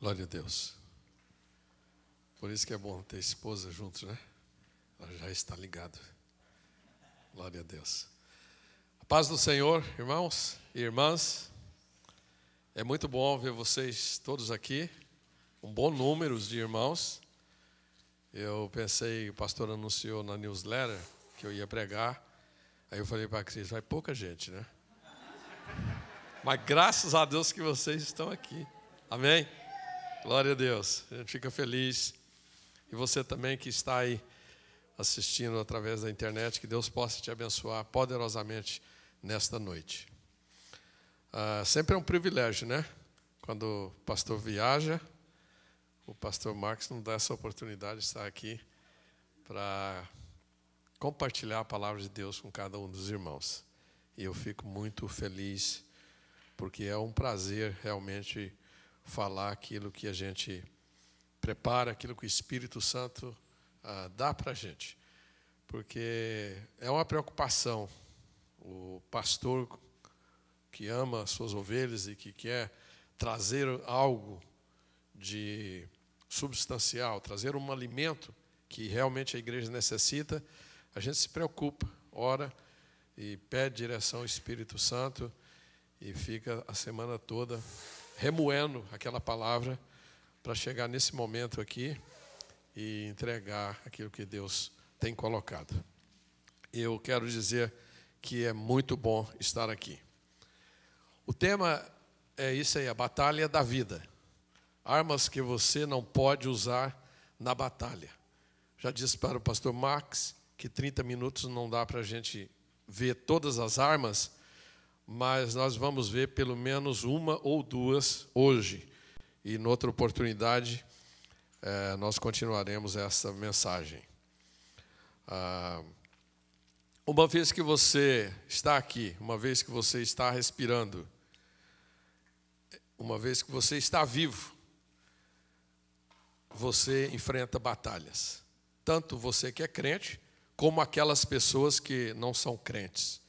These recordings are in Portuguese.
Glória a Deus. Por isso que é bom ter esposa juntos, né? Ela já está ligada. Glória a Deus. A paz do Senhor, irmãos e irmãs. É muito bom ver vocês todos aqui. Um bom número de irmãos. Eu pensei, o pastor anunciou na newsletter que eu ia pregar. Aí eu falei para a Cris, vai pouca gente, né? Mas graças a Deus que vocês estão aqui. Amém? Glória a Deus. A gente fica feliz. E você também que está aí assistindo através da internet, que Deus possa te abençoar poderosamente nesta noite. Sempre é um privilégio, né? Quando o pastor viaja, o pastor Marcos nos dá essa oportunidade de estar aqui para compartilhar a palavra de Deus com cada um dos irmãos. E eu fico muito feliz, porque é um prazer realmente falar aquilo que a gente prepara, aquilo que o Espírito Santo dá para a gente. Porque é uma preocupação. O pastor que ama as suas ovelhas e que quer trazer algo de substancial, trazer um alimento que realmente a igreja necessita, a gente se preocupa, ora e pede direção ao Espírito Santo e fica a semana toda remoendo aquela palavra para chegar nesse momento aqui e entregar aquilo que Deus tem colocado. Eu quero dizer que é muito bom estar aqui. O tema é isso aí, a batalha da vida. Armas que você não pode usar na batalha. Já disse para o pastor Max que 30 minutos não dá para a gente ver todas as armas, mas nós vamos ver pelo menos uma ou duas hoje. E, em outra oportunidade, nós continuaremos essa mensagem. Uma vez que você está aqui, uma vez que você está respirando, uma vez que você está vivo, você enfrenta batalhas. Tanto você que é crente, como aquelas pessoas que não são crentes.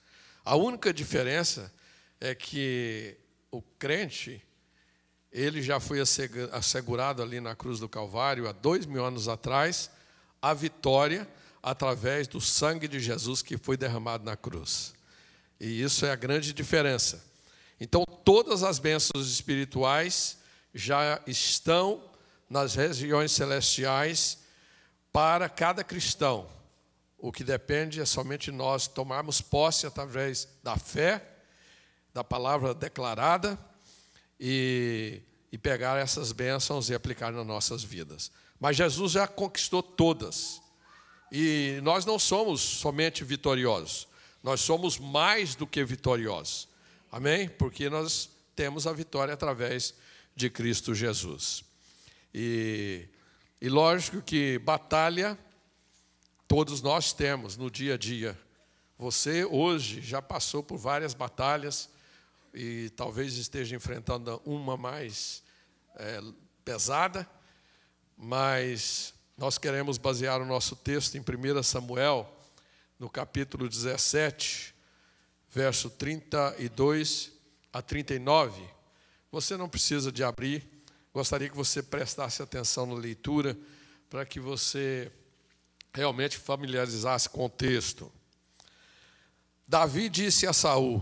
A única diferença é que o crente, ele já foi assegurado ali na cruz do Calvário, há 2000 anos atrás, a vitória através do sangue de Jesus que foi derramado na cruz. E isso é a grande diferença. Então, todas as bênçãos espirituais já estão nas regiões celestiais para cada cristão. O que depende é somente nós tomarmos posse através da fé, da palavra declarada e pegar essas bênçãos e aplicar nas nossas vidas. Mas Jesus já conquistou todas. E nós não somos somente vitoriosos, nós somos mais do que vitoriosos. Amém? Porque nós temos a vitória através de Cristo Jesus. E lógico que batalha todos nós temos no dia a dia. Você hoje já passou por várias batalhas e talvez esteja enfrentando uma mais pesada, mas nós queremos basear o nosso texto em 1 Samuel, no capítulo 17, verso 32 a 39. Você não precisa de abrir, gostaria que você prestasse atenção na leitura, para que você realmente familiarizasse com o texto. Davi disse a Saul: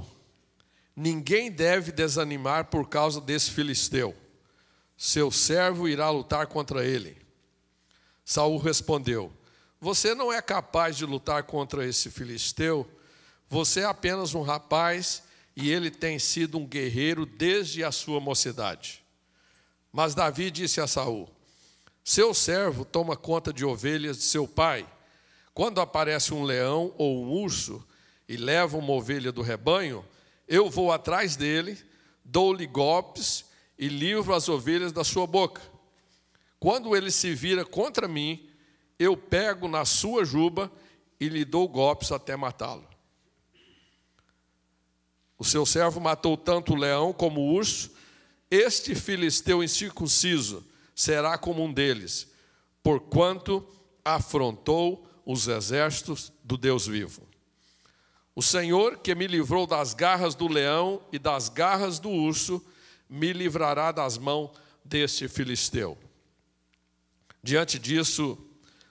ninguém deve desanimar por causa desse filisteu. Seu servo irá lutar contra ele. Saul respondeu: você não é capaz de lutar contra esse filisteu? Você é apenas um rapaz e ele tem sido um guerreiro desde a sua mocidade. Mas Davi disse a Saul: seu servo toma conta de ovelhas de seu pai. Quando aparece um leão ou um urso e leva uma ovelha do rebanho, eu vou atrás dele, dou-lhe golpes e livro as ovelhas da sua boca. Quando ele se vira contra mim, eu pego na sua juba e lhe dou golpes até matá-lo. O seu servo matou tanto o leão como o urso. Este filisteu incircunciso será como um deles, porquanto afrontou os exércitos do Deus vivo. O Senhor, que me livrou das garras do leão e das garras do urso, me livrará das mãos deste filisteu. Diante disso,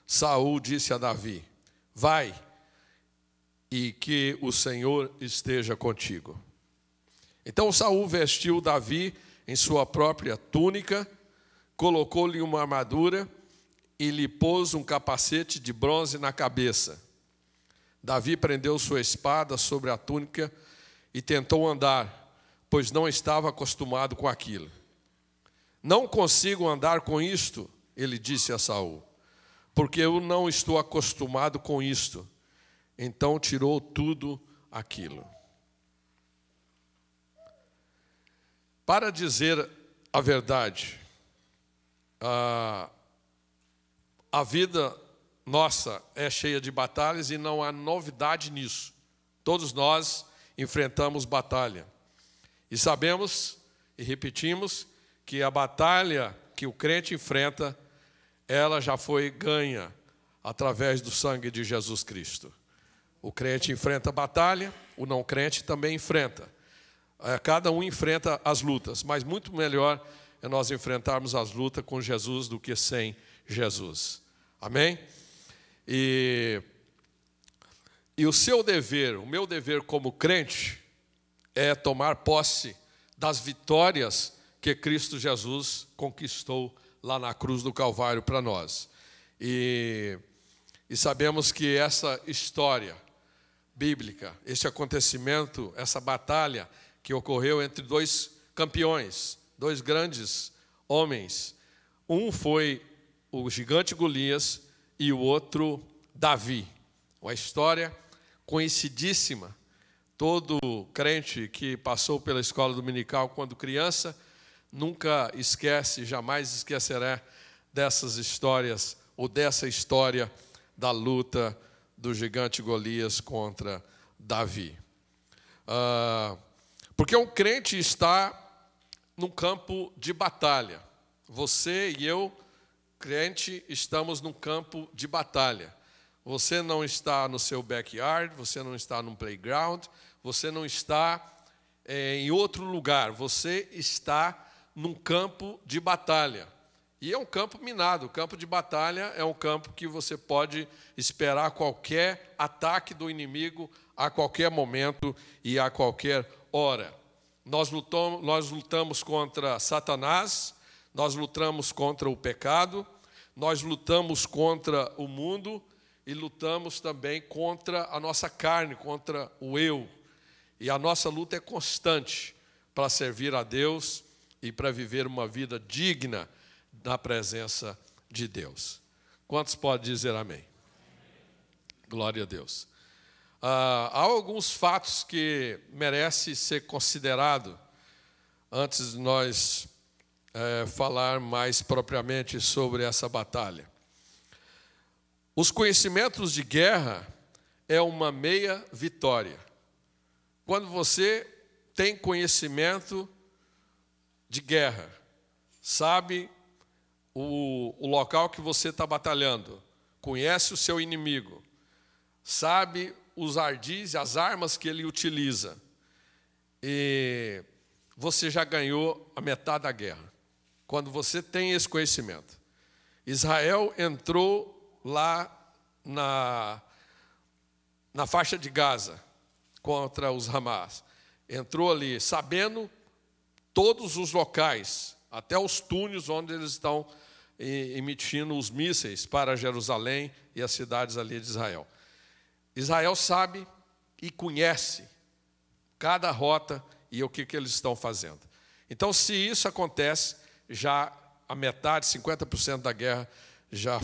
Saul disse a Davi: vai, e que o Senhor esteja contigo. Então Saul vestiu Davi em sua própria túnica, colocou-lhe uma armadura e lhe pôs um capacete de bronze na cabeça. Davi prendeu sua espada sobre a túnica e tentou andar, pois não estava acostumado com aquilo. Não consigo andar com isto, ele disse a Saul, porque eu não estou acostumado com isto. Então tirou tudo aquilo. Para dizer a verdade, a vida nossa é cheia de batalhas e não há novidade nisso. Todos nós enfrentamos batalha. E sabemos, e repetimos, que a batalha que o crente enfrenta, ela já foi ganha através do sangue de Jesus Cristo. O crente enfrenta a batalha, o não crente também enfrenta. Cada um enfrenta as lutas, mas muito melhor é nós enfrentarmos as lutas com Jesus do que sem Jesus. Amém? E o seu dever, o meu dever como crente, é tomar posse das vitórias que Cristo Jesus conquistou lá na cruz do Calvário para nós. E sabemos que essa história bíblica, esse acontecimento, essa batalha que ocorreu entre dois campeões, dois grandes homens. Um foi o gigante Golias e o outro Davi. Uma história conhecidíssima. Todo crente que passou pela escola dominical quando criança nunca esquece, jamais esquecerá dessas histórias ou dessa história da luta do gigante Golias contra Davi. Porque um crente está num campo de batalha. Você e eu, crente, estamos num campo de batalha. Você não está no seu backyard, você não está num playground, você não está em outro lugar, você está num campo de batalha. E é um campo minado. O campo de batalha é um campo que você pode esperar qualquer ataque do inimigo a qualquer momento e a qualquer hora. Nós lutamos contra Satanás, nós lutamos contra o pecado, nós lutamos contra o mundo e lutamos também contra a nossa carne, contra o eu. E a nossa luta é constante para servir a Deus e para viver uma vida digna na presença de Deus. Quantos podem dizer amém? Glória a Deus. Há alguns fatos que merecem ser considerados antes de nós falar mais propriamente sobre essa batalha. Os conhecimentos de guerra é uma meia vitória. Quando você tem conhecimento de guerra, sabe o local que você está batalhando, conhece o seu inimigo, sabe os ardis e as armas que ele utiliza, e você já ganhou a metade da guerra, quando você tem esse conhecimento. Israel entrou lá na faixa de Gaza, contra os Hamas. Entrou ali, sabendo todos os locais, até os túneis onde eles estão emitindo os mísseis para Jerusalém e as cidades ali de Israel. Israel sabe e conhece cada rota e o que eles estão fazendo. Então, se isso acontece, já a metade, 50% da guerra já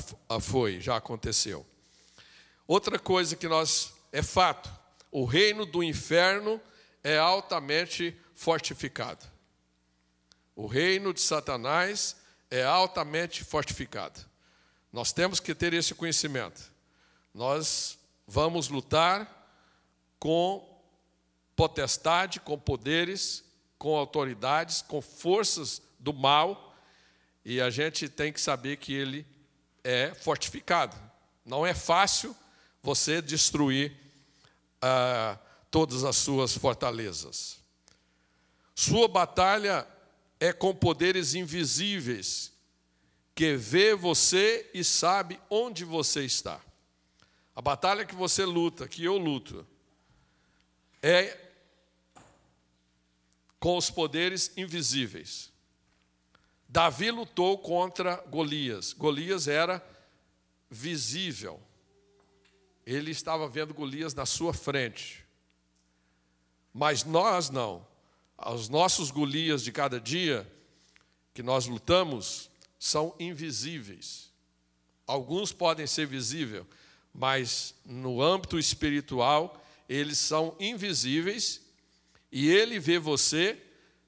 aconteceu. Outra coisa que é fato, o reino do inferno é altamente fortificado. O reino de Satanás é altamente fortificado. Nós temos que ter esse conhecimento. Nós vamos lutar com potestade, com poderes, com autoridades, com forças do mal, e a gente tem que saber que ele é fortificado. Não é fácil você destruir todas as suas fortalezas. Sua batalha é com poderes invisíveis, que vê você e sabe onde você está. A batalha que você luta, que eu luto, é com os poderes invisíveis. Davi lutou contra Golias. Golias era visível. Ele estava vendo Golias na sua frente. Mas nós não. Os nossos Golias de cada dia que nós lutamos são invisíveis. Alguns podem ser visíveis, mas no âmbito espiritual eles são invisíveis, e ele vê você,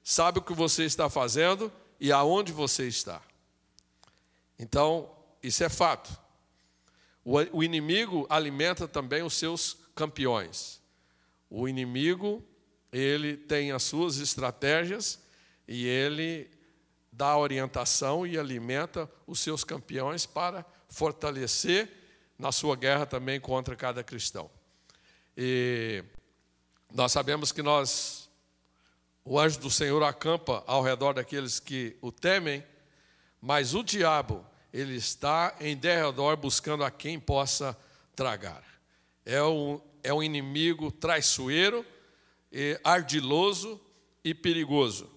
sabe o que você está fazendo e aonde você está. Então, isso é fato. O inimigo alimenta também os seus campeões. O inimigo, ele tem as suas estratégias e ele dá orientação e alimenta os seus campeões para fortalecer na sua guerra também contra cada cristão. E nós sabemos que o anjo do Senhor acampa ao redor daqueles que o temem, mas o diabo, ele está em derredor buscando a quem possa tragar. É um inimigo traiçoeiro, ardiloso e perigoso.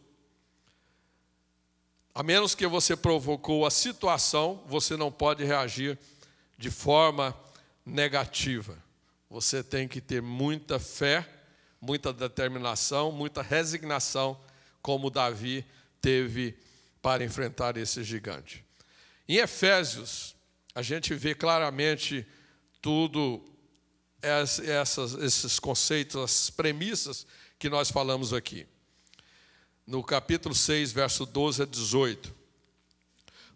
A menos que você provocou a situação, você não pode reagir de forma negativa. Você tem que ter muita fé, muita determinação, muita resignação, como Davi teve para enfrentar esse gigante. Em Efésios, a gente vê claramente tudo esses conceitos, as premissas que nós falamos aqui. No capítulo 6, verso 12 a 18.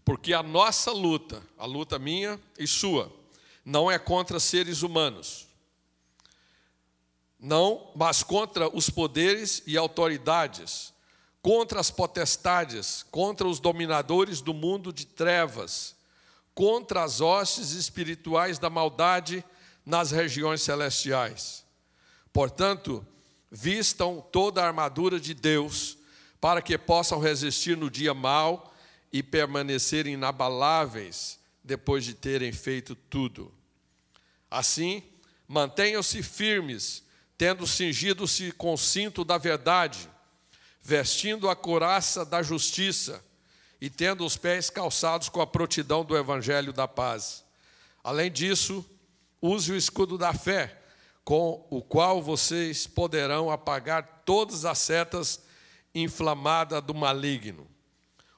Porque a nossa luta, a luta minha e sua, não é contra seres humanos, não, mas contra os poderes e autoridades, contra as potestades, contra os dominadores do mundo de trevas, contra as hostes espirituais da maldade nas regiões celestiais. Portanto, vistam toda a armadura de Deus, para que possam resistir no dia mau e permanecerem inabaláveis depois de terem feito tudo. Assim, mantenham-se firmes, tendo cingido-se com o cinto da verdade, vestindo a couraça da justiça e tendo os pés calçados com a prontidão do evangelho da paz. Além disso, use o escudo da fé, com o qual vocês poderão apagar todas as setas inflamadas do maligno.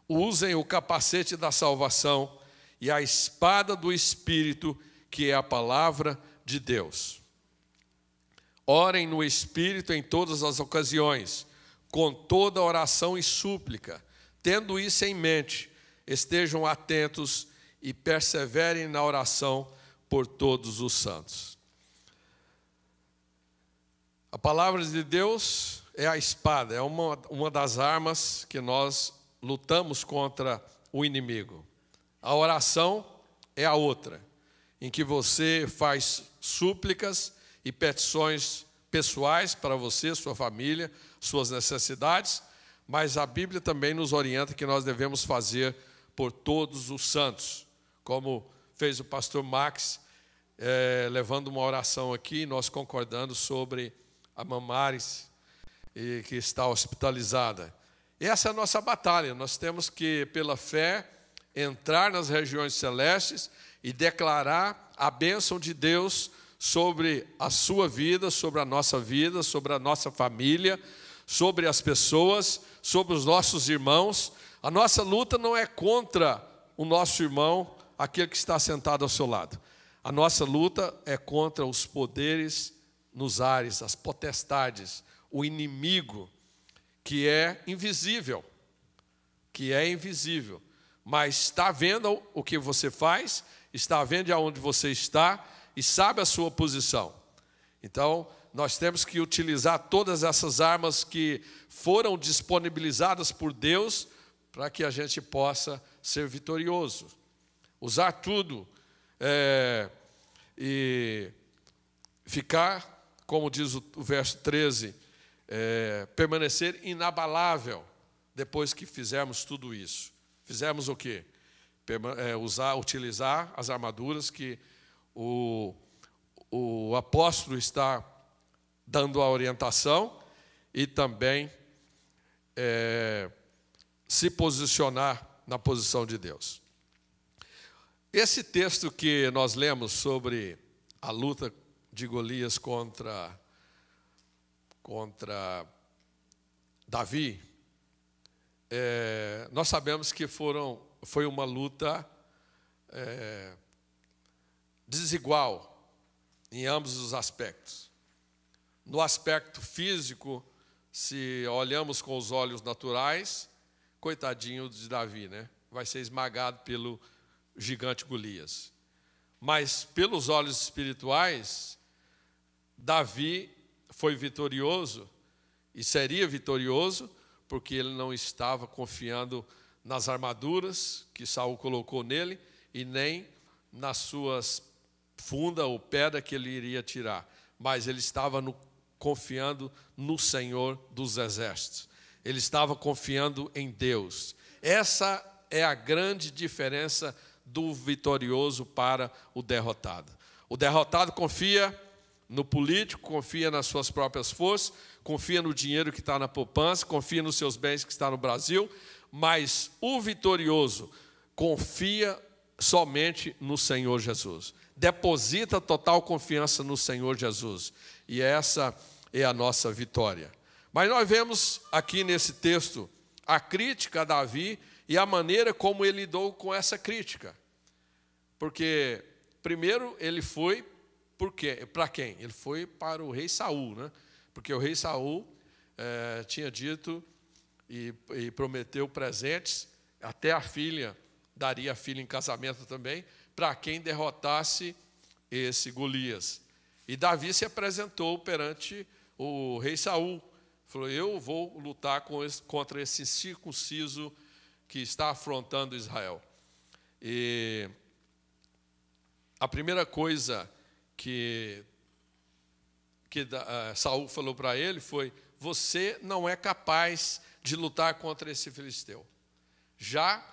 Usem o capacete da salvação e a espada do Espírito, que é a palavra de Deus. Orem no Espírito em todas as ocasiões, com toda oração e súplica. Tendo isso em mente, estejam atentos e perseverem na oração por todos os santos. A palavra de Deus é a espada, é uma das armas que nós lutamos contra o inimigo. A oração é a outra, em que você faz súplicas e petições pessoais para você, sua família, suas necessidades, mas a Bíblia também nos orienta que nós devemos fazer por todos os santos, como fez o pastor Max, levando uma oração aqui, nós concordando sobre a Mamares, que está hospitalizada. Essa é a nossa batalha, nós temos que, pela fé, entrar nas regiões celestes e declarar a bênção de Deus sobre a sua vida, sobre a nossa família, sobre as pessoas, sobre os nossos irmãos. A nossa luta não é contra o nosso irmão, aquele que está sentado ao seu lado. A nossa luta é contra os poderes nos ares, as potestades, o inimigo que é invisível, mas está vendo o que você faz, está vendo aonde você está e sabe a sua posição. Então, nós temos que utilizar todas essas armas que foram disponibilizadas por Deus para que a gente possa ser vitorioso. Usar tudo e ficar, como diz o verso 13, permanecer inabalável depois que fizermos tudo isso? Fizermos o quê? Utilizar as armaduras que o apóstolo está dando a orientação e também se posicionar na posição de Deus. Esse texto que nós lemos sobre a luta de Golias contra Davi, nós sabemos que foi uma luta desigual em ambos os aspectos. No aspecto físico, se olhamos com os olhos naturais, coitadinho de Davi, né? Vai ser esmagado pelo gigante Golias. Mas pelos olhos espirituais, Davi foi vitorioso e seria vitorioso porque ele não estava confiando nas armaduras que Saul colocou nele e nem nas suas fundas ou pedra que ele iria tirar, mas ele estava confiando no Senhor dos Exércitos. Ele estava confiando em Deus. Essa é a grande diferença do vitorioso para o derrotado. O derrotado confia no político, confia nas suas próprias forças, confia no dinheiro que está na poupança, confia nos seus bens que está no Brasil, mas o vitorioso confia somente no Senhor Jesus. Deposita total confiança no Senhor Jesus. E essa é a nossa vitória. Mas nós vemos aqui nesse texto a crítica a Davi e a maneira como ele lidou com essa crítica. Porque, primeiro, ele foi para quem? Ele foi para o rei Saul, né? Porque o rei Saul tinha dito e prometeu presentes, até a filha, daria a filha em casamento também, para quem derrotasse esse Golias. E Davi se apresentou perante o rei Saul. Falou, eu vou lutar contra esse incircunciso que está afrontando Israel. E a primeira coisa que Saul falou para ele foi, você não é capaz de lutar contra esse filisteu. Já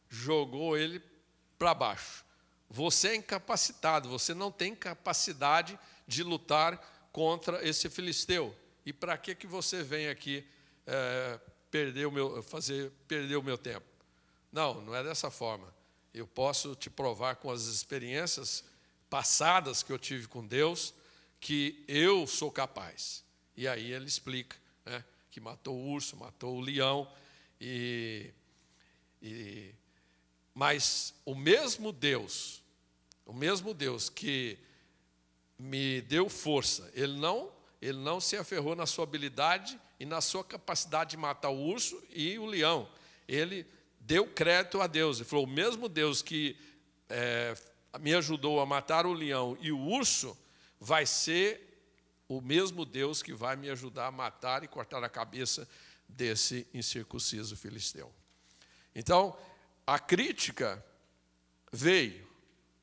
jogou ele para baixo. Você é incapacitado, você não tem capacidade de lutar contra esse filisteu. E para que você vem aqui perder o meu tempo? Não é dessa forma. Eu posso te provar com as experiências passadas que eu tive com Deus, que eu sou capaz. E aí ele explica, né, que matou o urso, matou o leão, mas o mesmo Deus que me deu força, ele não se aferrou na sua habilidade e na sua capacidade de matar o urso e o leão. Ele deu crédito a Deus. Ele falou, o mesmo Deus que me ajudou a matar o leão e o urso, vai ser o mesmo Deus que vai me ajudar a matar e cortar a cabeça desse incircunciso filisteu. Então, a crítica veio,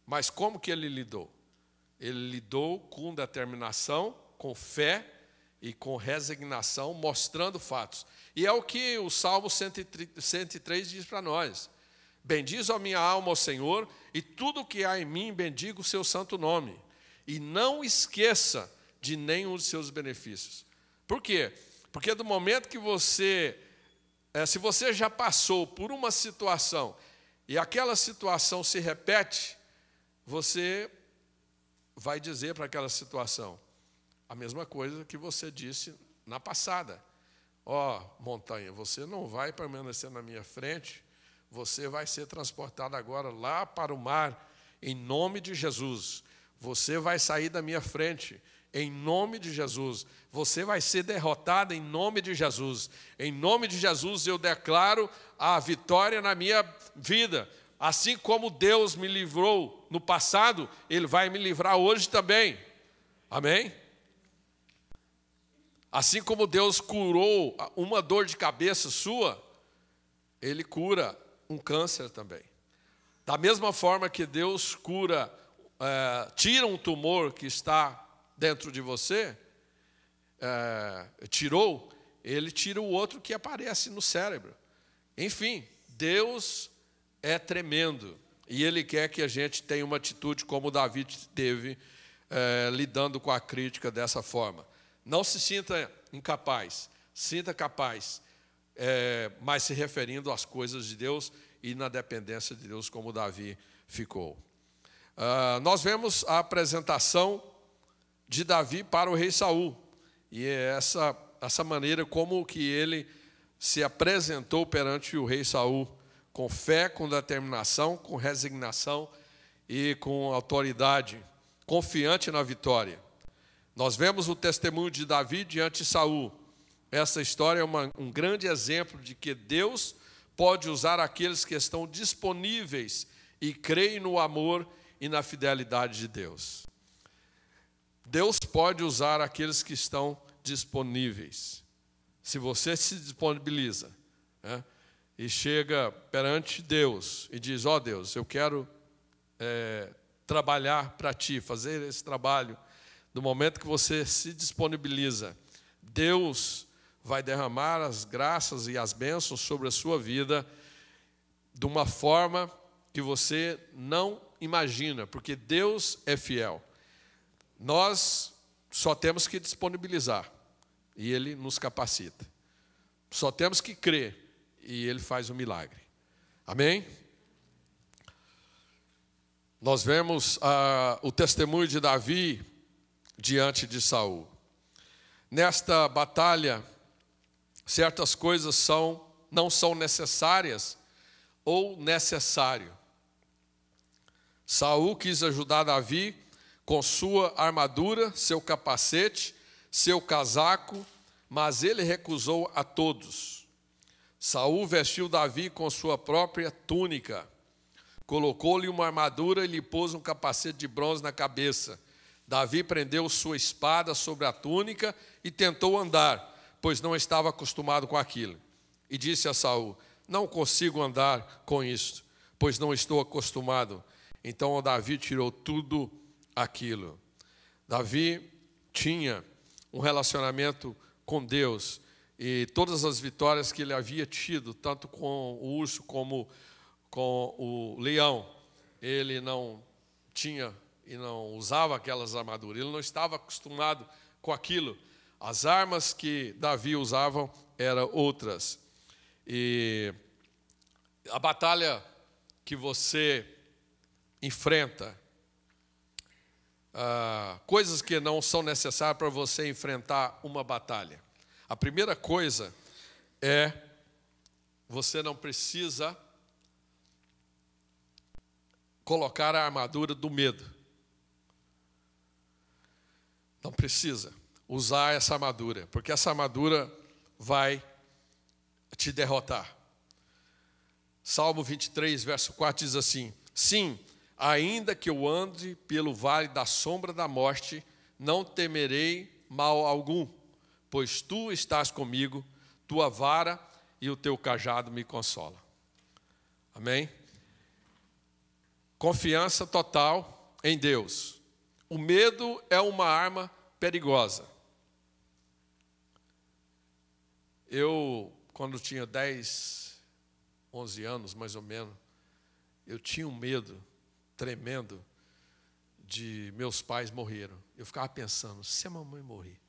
mas como que ele lidou? Ele lidou com determinação, com fé e com resignação, mostrando fatos. E é o que o Salmo 103 diz para nós. Bendiz a minha alma ao Senhor, e tudo o que há em mim, bendiga o seu santo nome. E não esqueça de nenhum dos seus benefícios. Por quê? Porque do momento que se você já passou por uma situação, e aquela situação se repete, você vai dizer para aquela situação a mesma coisa que você disse na passada. Montanha, você não vai permanecer na minha frente, você vai ser transportado agora lá para o mar, em nome de Jesus. Você vai sair da minha frente, em nome de Jesus. Você vai ser derrotado em nome de Jesus. Em nome de Jesus eu declaro a vitória na minha vida. Assim como Deus me livrou no passado, Ele vai me livrar hoje também. Amém? Assim como Deus curou uma dor de cabeça sua, Ele cura um câncer também. Da mesma forma que Deus tira um tumor que está dentro de você, Ele tira o outro que aparece no cérebro. Enfim, Deus é tremendo. E Ele quer que a gente tenha uma atitude como Davi teve, lidando com a crítica dessa forma. Não se sinta incapaz, sinta capaz, mas se referindo às coisas de Deus e na dependência de Deus, como Davi ficou. Nós vemos a apresentação de Davi para o rei Saul, e é essa maneira como que ele se apresentou perante o rei Saul, com fé, com determinação, com resignação e com autoridade, confiante na vitória. Nós vemos o testemunho de Davi diante de Saul. Essa história é um grande exemplo de que Deus pode usar aqueles que estão disponíveis e creem no amor e na fidelidade de Deus. Deus pode usar aqueles que estão disponíveis. Se você se disponibiliza, né, e chega perante Deus e diz: ó Deus, eu quero trabalhar para Ti, fazer esse trabalho. No momento que você se disponibiliza, Deus vai derramar as graças e as bênçãos sobre a sua vida de uma forma que você não imagina, porque Deus é fiel. Nós só temos que disponibilizar e Ele nos capacita. Só temos que crer e Ele faz o milagre. Amém? Nós vemos o testemunho de Davi diante de Saul. Nesta batalha, certas coisas não são necessárias ou necessário. Saul quis ajudar Davi com sua armadura, seu capacete, seu casaco, mas ele recusou a todos. Saul vestiu Davi com sua própria túnica, colocou-lhe uma armadura e lhe pôs um capacete de bronze na cabeça. Davi prendeu sua espada sobre a túnica e tentou andar, pois não estava acostumado com aquilo. E disse a Saul: não consigo andar com isto, pois não estou acostumado. Então Davi tirou tudo aquilo. Davi tinha um relacionamento com Deus, e todas as vitórias que ele havia tido, tanto com o urso como com o leão, ele não tinha e não usava aquelas armaduras, ele não estava acostumado com aquilo. As armas que Davi usava eram outras. E a batalha que você enfrenta, coisas que não são necessárias para você enfrentar uma batalha. A primeira coisa é: você não precisa colocar a armadura do medo. Não precisa usar essa armadura, porque essa armadura vai te derrotar. Salmo 23, verso 4 diz assim: sim, ainda que eu ande pelo vale da sombra da morte, não temerei mal algum, pois tu estás comigo, tua vara e o teu cajado me consolam. Amém? Confiança total em Deus. O medo é uma arma perigosa. Eu, quando tinha 10, 11 anos, mais ou menos, eu tinha um medo tremendo de meus pais morreram. Eu ficava pensando: se a mamãe morrer,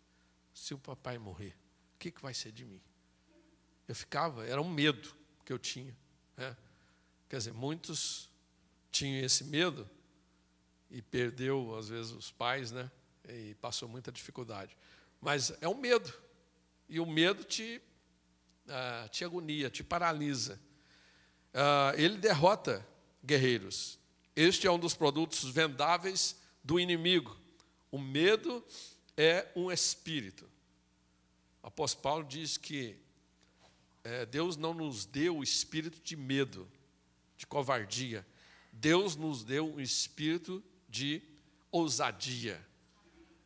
se o papai morrer, o que vai ser de mim? Era um medo que eu tinha, né? Quer dizer, muitos tinham esse medo e perdeu, às vezes, os pais, né? E passou muita dificuldade. Mas é um medo. E o medo te agonia, te paralisa. Ele derrota guerreiros. Este é um dos produtos vendáveis do inimigo. O medo é um espírito. O apóstolo Paulo diz que Deus não nos deu o espírito de medo, de covardia. Deus nos deu um espírito de ousadia,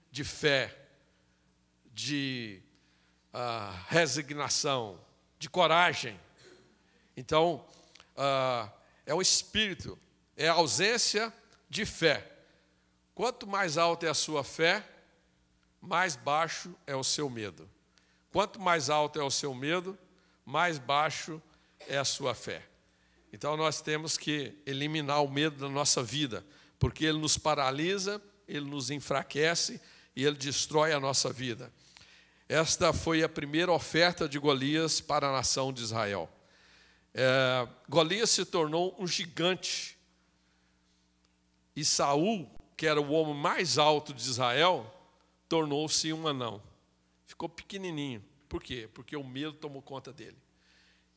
de fé, de resignação, de coragem. Então, é o espírito, é a ausência de fé. Quanto mais alta é a sua fé, mais baixo é o seu medo. Quanto mais alto é o seu medo, mais baixo é a sua fé. Então nós temos que eliminar o medo da nossa vida, porque ele nos paralisa, ele nos enfraquece e ele destrói a nossa vida. Esta foi a primeira oferta de Golias para a nação de Israel. Golias se tornou um gigante. E Saul, que era o homem mais alto de Israel, tornou-se um anão. Ficou pequenininho. Por quê? Porque o medo tomou conta dele.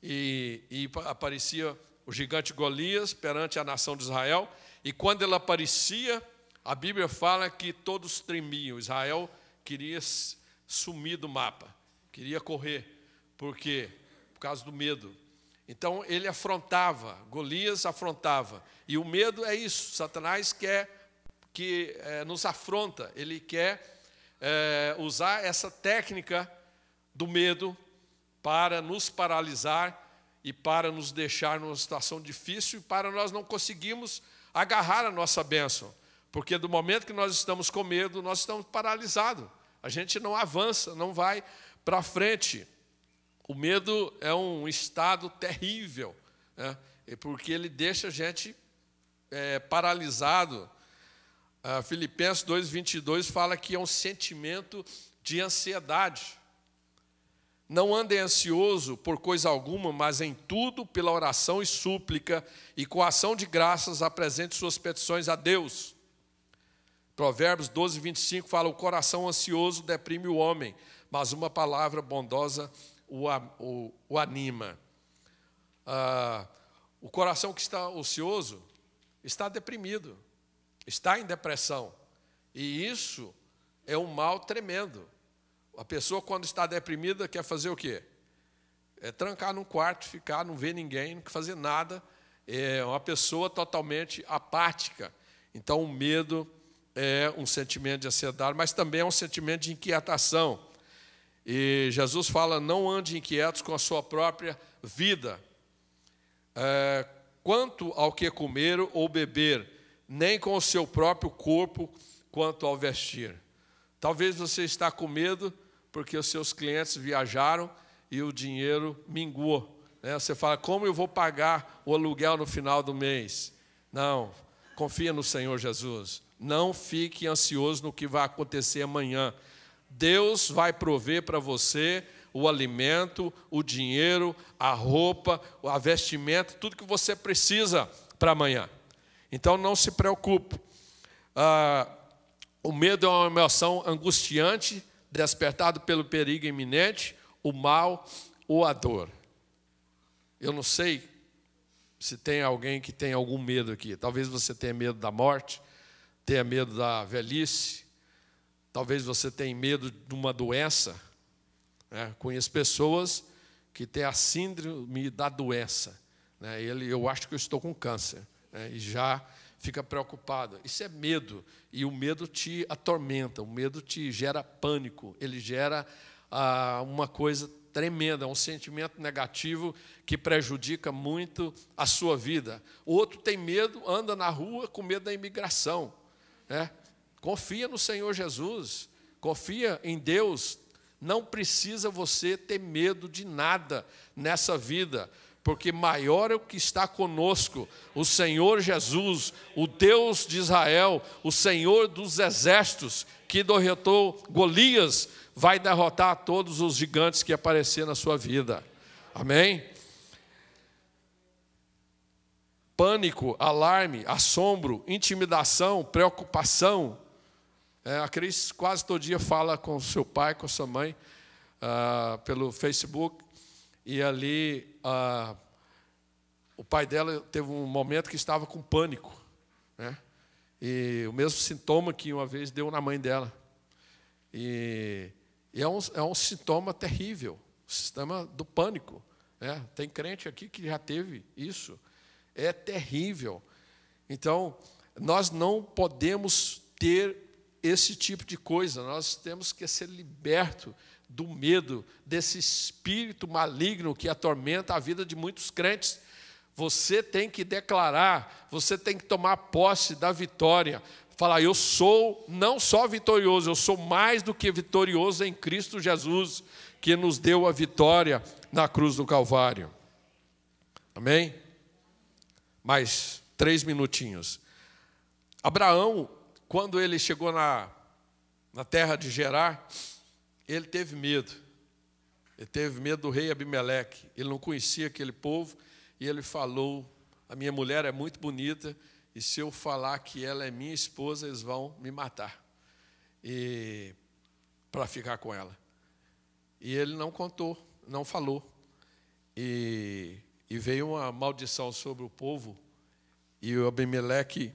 E aparecia o gigante Golias perante a nação de Israel. E quando ele aparecia, a Bíblia fala que todos tremiam. Israel queria sumir do mapa, queria correr. Por quê? Por causa do medo. Então ele afrontava, Golias afrontava. E o medo é isso, Satanás quer que nos afronta, ele quer usar essa técnica do medo para nos paralisar e para nos deixar numa situação difícil e para nós não conseguirmos agarrar a nossa bênção. Porque do momento que nós estamos com medo, nós estamos paralisados. A gente não avança, não vai para frente. O medo é um estado terrível, né? Porque ele deixa a gente paralisado. Filipenses 2:22 fala que é um sentimento de ansiedade. Não andem ansioso por coisa alguma, mas em tudo, pela oração e súplica, e com ação de graças, apresente suas petições a Deus. Provérbios 12:25 fala: o coração ansioso deprime o homem, mas uma palavra bondosa o anima. O coração que está ocioso está deprimido, está em depressão. E isso é um mal tremendo. A pessoa, quando está deprimida, quer fazer o quê? É trancar num quarto, ficar, não ver ninguém, não quer fazer nada. É uma pessoa totalmente apática. Então, o medo é um sentimento de ansiedade, mas também é um sentimento de inquietação. E Jesus fala: não ande inquietos com a sua própria vida, quanto ao que comer ou beber, nem com o seu próprio corpo, quanto ao vestir. Talvez você está com medo porque os seus clientes viajaram e o dinheiro minguou, né? Você fala: como eu vou pagar o aluguel no final do mês? Não, confia no Senhor Jesus. Não fique ansioso no que vai acontecer amanhã. Deus vai prover para você o alimento, o dinheiro, a roupa, a vestimenta, tudo que você precisa para amanhã. Então não se preocupe. O medo é uma emoção angustiante, despertado pelo perigo iminente, o mal ou a dor. Eu não sei se tem alguém que tem algum medo aqui. Talvez você tenha medo da morte, tenha medo da velhice, talvez você tenha medo de uma doença, né? Conheço pessoas que têm a síndrome da doença, né? Eu acho que eu estou com câncer, né? E já fica preocupado. Isso é medo, e o medo te atormenta, o medo te gera pânico, ele gera uma coisa tremenda, um sentimento negativo que prejudica muito a sua vida. O outro tem medo, anda na rua com medo da imigração, né? Confia no Senhor Jesus, confia em Deus. Não precisa você ter medo de nada nessa vida, porque maior é o que está conosco, o Senhor Jesus, o Deus de Israel, o Senhor dos exércitos, que derrotou Golias, vai derrotar todos os gigantes que aparecer na sua vida. Amém? Pânico, alarme, assombro, intimidação, preocupação. A Cris quase todo dia fala com o seu pai, com a sua mãe, pelo Facebook, e ali o pai dela teve um momento que estava com pânico, né? E o mesmo sintoma que uma vez deu na mãe dela. E é um sintoma terrível, o sistema do pânico, né? Tem crente aqui que já teve isso. É terrível. Então, nós não podemos ter esse tipo de coisa. Nós temos que ser libertos do medo, desse espírito maligno que atormenta a vida de muitos crentes. Você tem que declarar, você tem que tomar posse da vitória. Falar: eu sou não só vitorioso, eu sou mais do que vitorioso em Cristo Jesus, que nos deu a vitória na cruz do Calvário. Amém? Mais 3 minutinhos. Abraão, quando ele chegou na terra de Gerar, ele teve medo. Ele teve medo do rei Abimeleque. Ele não conhecia aquele povo e ele falou: a minha mulher é muito bonita e se eu falar que ela é minha esposa, eles vão me matar para ficar com ela. E ele não contou, não falou. E veio uma maldição sobre o povo e o Abimeleque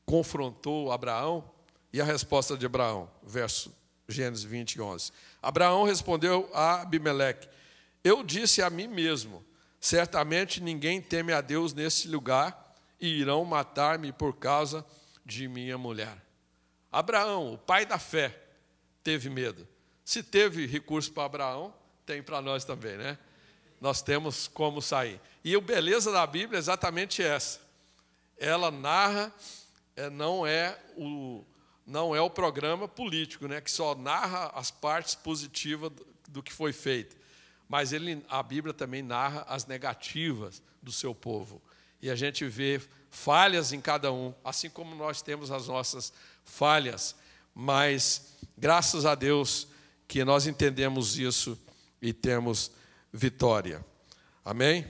confrontou Abraão. E a resposta de Abraão, verso Gênesis 20, 11. Abraão respondeu a Abimeleque: eu disse a mim mesmo, certamente ninguém teme a Deus nesse lugar e irão matar-me por causa de minha mulher. Abraão, o pai da fé, teve medo. Se teve recurso para Abraão, tem para nós também, né? Nós temos como sair. E a beleza da Bíblia é exatamente essa. Ela narra, não é o programa político, né, que só narra as partes positivas do que foi feito. Mas a Bíblia também narra as negativas do seu povo. E a gente vê falhas em cada um, assim como nós temos as nossas falhas. Mas, graças a Deus, que nós entendemos isso e temos vitória. Amém?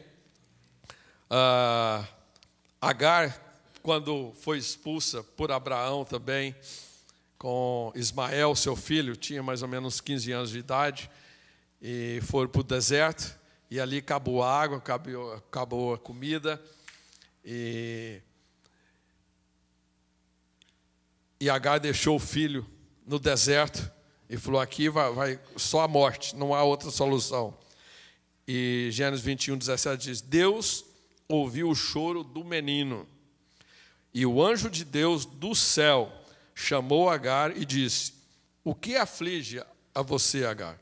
Agar, quando foi expulsa por Abraão também, com Ismael, seu filho, tinha mais ou menos 15 anos de idade, e foram para o deserto, e ali acabou a água, acabou a comida, e Agar deixou o filho no deserto, e falou: aqui vai só a morte, não há outra solução. E Gênesis 21, 17 diz: Deus ouviu o choro do menino, e o anjo de Deus do céu chamou Agar e disse: o que aflige a você, Agar?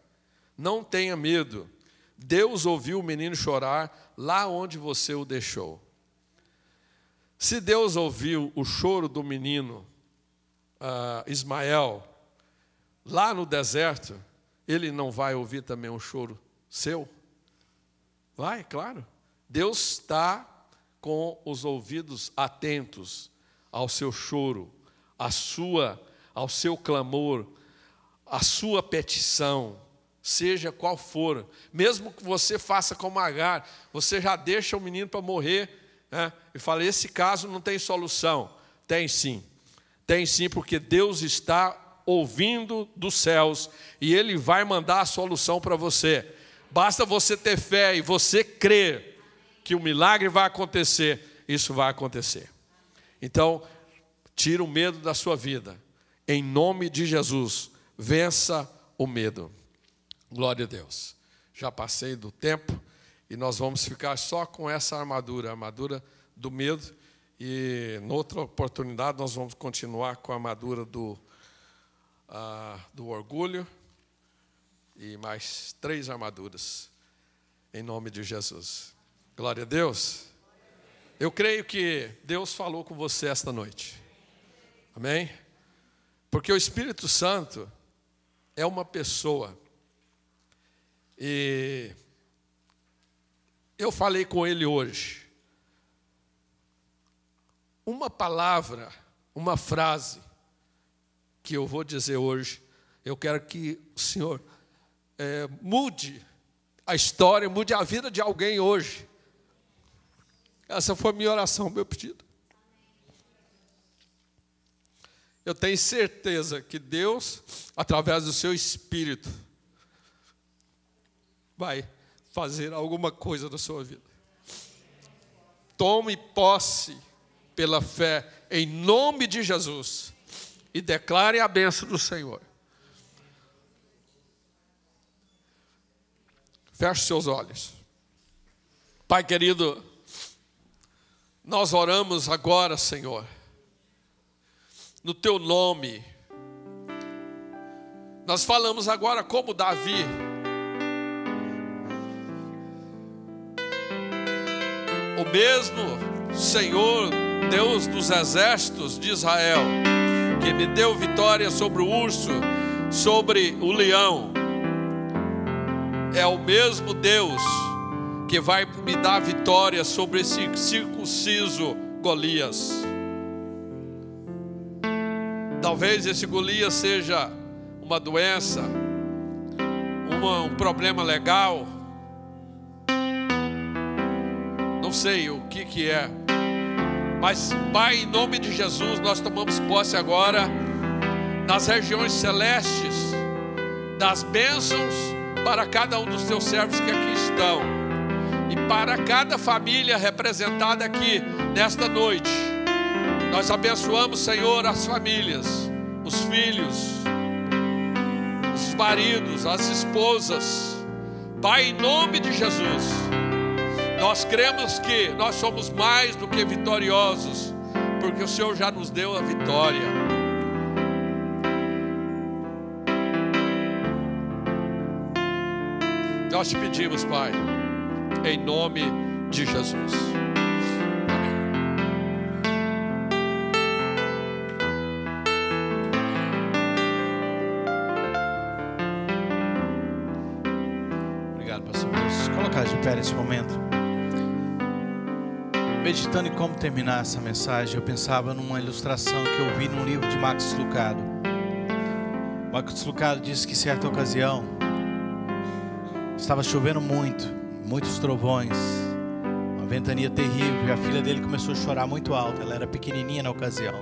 Não tenha medo. Deus ouviu o menino chorar lá onde você o deixou. Se Deus ouviu o choro do menino Ismael lá no deserto, Ele não vai ouvir também o choro seu? Vai, claro. Deus está com os ouvidos atentos ao seu choro, ao seu clamor, à sua petição, seja qual for. Mesmo que você faça como Agar, você já deixa o menino para morrer, né? E fala: esse caso não tem solução. Tem sim. Tem sim, porque Deus está ouvindo dos céus e Ele vai mandar a solução para você. Basta você ter fé e você crer que o milagre vai acontecer, isso vai acontecer. Então, tira o medo da sua vida. Em nome de Jesus, vença o medo. Glória a Deus. Já passei do tempo e nós vamos ficar só com essa armadura, a armadura do medo. E, noutra oportunidade, nós vamos continuar com a armadura do orgulho e mais 3 armaduras, em nome de Jesus. Glória a Deus. Eu creio que Deus falou com você esta noite. Amém? Porque o Espírito Santo é uma pessoa. E eu falei com ele hoje. Uma palavra, uma frase que eu vou dizer hoje, eu quero que o Senhor mude a história, mude a vida de alguém hoje. Essa foi a minha oração, meu pedido. Eu tenho certeza que Deus, através do seu Espírito, vai fazer alguma coisa na sua vida. Tome posse pela fé, em nome de Jesus, e declare a bênção do Senhor. Feche seus olhos. Pai querido, nós oramos agora, Senhor, no Teu nome. Nós falamos agora como Davi. O mesmo Senhor, Deus dos exércitos de Israel, que me deu vitória sobre o urso, sobre o leão, é o mesmo Deus que vai me dar vitória sobre esse circunciso Golias. Talvez esse Golias seja uma doença, um problema legal, não sei o que é, mas Pai, em nome de Jesus, nós tomamos posse agora nas regiões celestes, das bênçãos para cada um dos teus servos que aqui estão, e para cada família representada aqui nesta noite. Nós abençoamos, Senhor, as famílias, os filhos, os maridos, as esposas. Pai, em nome de Jesus, nós cremos que nós somos mais do que vitoriosos, porque o Senhor já nos deu a vitória. Nós te pedimos, Pai, em nome de Jesus. De pé nesse momento, meditando em como terminar essa mensagem, eu pensava numa ilustração que eu vi num livro de Max Lucado. Max Lucado disse que certa ocasião estava chovendo muitos trovões, uma ventania terrível, e a filha dele começou a chorar muito alto. Ela era pequenininha na ocasião,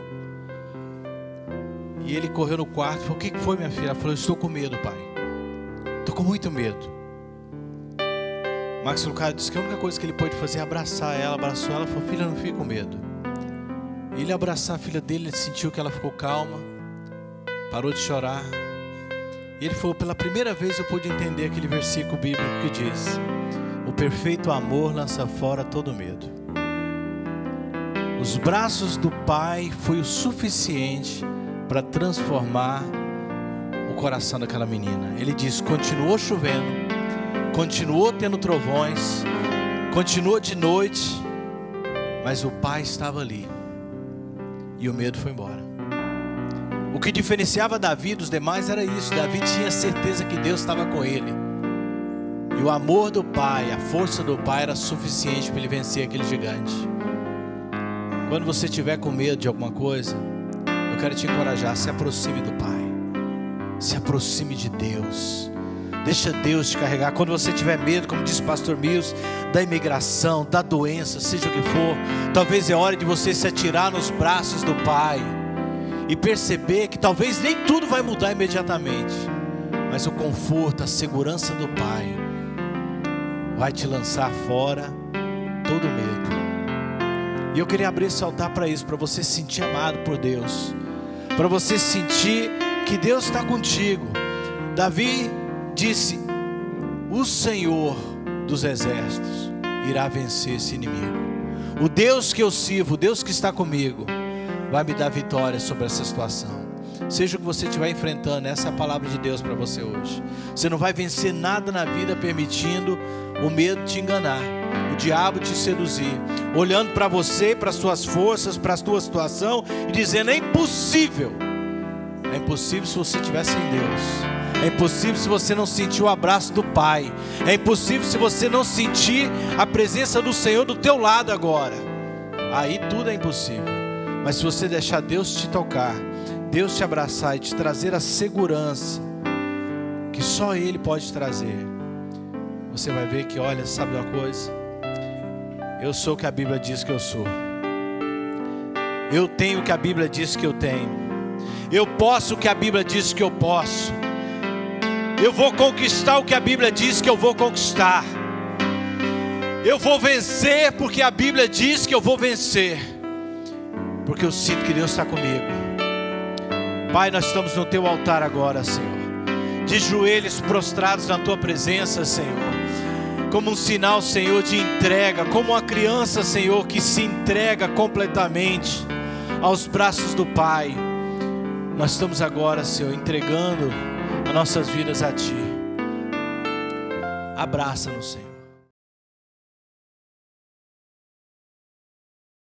e ele correu no quarto e falou: "O que foi, minha filha?" Ela falou: "Estou com medo, pai, estou com muito medo." Max Lucado disse que a única coisa que ele pôde fazer é abraçar ela. Abraçou ela e falou: "Filha, não fique com medo." E ele abraçar a filha dele, ele sentiu que ela ficou calma, parou de chorar. E ele falou: "Pela primeira vez eu pude entender aquele versículo bíblico que diz: o perfeito amor lança fora todo medo." Os braços do Pai foi o suficiente para transformar o coração daquela menina. Ele diz: continuou chovendo, continuou tendo trovões, continuou de noite, mas o Pai estava ali, e o medo foi embora. O que diferenciava Davi dos demais era isso: Davi tinha certeza que Deus estava com ele, e o amor do Pai, a força do Pai era suficiente para ele vencer aquele gigante. Quando você estiver com medo de alguma coisa, eu quero te encorajar: se aproxime do Pai, se aproxime de Deus. Deixa Deus te carregar. Quando você tiver medo, como disse o pastor Mills, da imigração, da doença, seja o que for, talvez é hora de você se atirar nos braços do Pai e perceber que talvez nem tudo vai mudar imediatamente, mas o conforto, a segurança do Pai vai te lançar fora todo medo. E eu queria abrir esse altar para isso, para você se sentir amado por Deus, para você sentir que Deus está contigo. Davi disse: o Senhor dos exércitos irá vencer esse inimigo. O Deus que eu sirvo, o Deus que está comigo, vai me dar vitória sobre essa situação. Seja o que você estiver enfrentando, essa é a palavra de Deus para você hoje. Você não vai vencer nada na vida permitindo o medo te enganar, o diabo te seduzir, olhando para você, para as suas forças, para a sua situação e dizendo: é impossível. É impossível se você estiver sem Deus. É impossível se você não sentir o abraço do Pai. É impossível se você não sentir a presença do Senhor do teu lado agora. Aí tudo é impossível. Mas se você deixar Deus te tocar, Deus te abraçar e te trazer a segurança que só Ele pode trazer, você vai ver que, olha, sabe uma coisa? Eu sou o que a Bíblia diz que eu sou. Eu tenho o que a Bíblia diz que eu tenho. Eu posso o que a Bíblia diz que eu posso. Eu vou conquistar o que a Bíblia diz que eu vou conquistar. Eu vou vencer porque a Bíblia diz que eu vou vencer, porque eu sinto que Deus está comigo. Pai, nós estamos no Teu altar agora, Senhor, de joelhos prostrados na Tua presença, Senhor, como um sinal, Senhor, de entrega, como uma criança, Senhor, que se entrega completamente aos braços do Pai. Nós estamos agora, Senhor, entregando as nossas vidas a Ti. Abraça-nos, Senhor.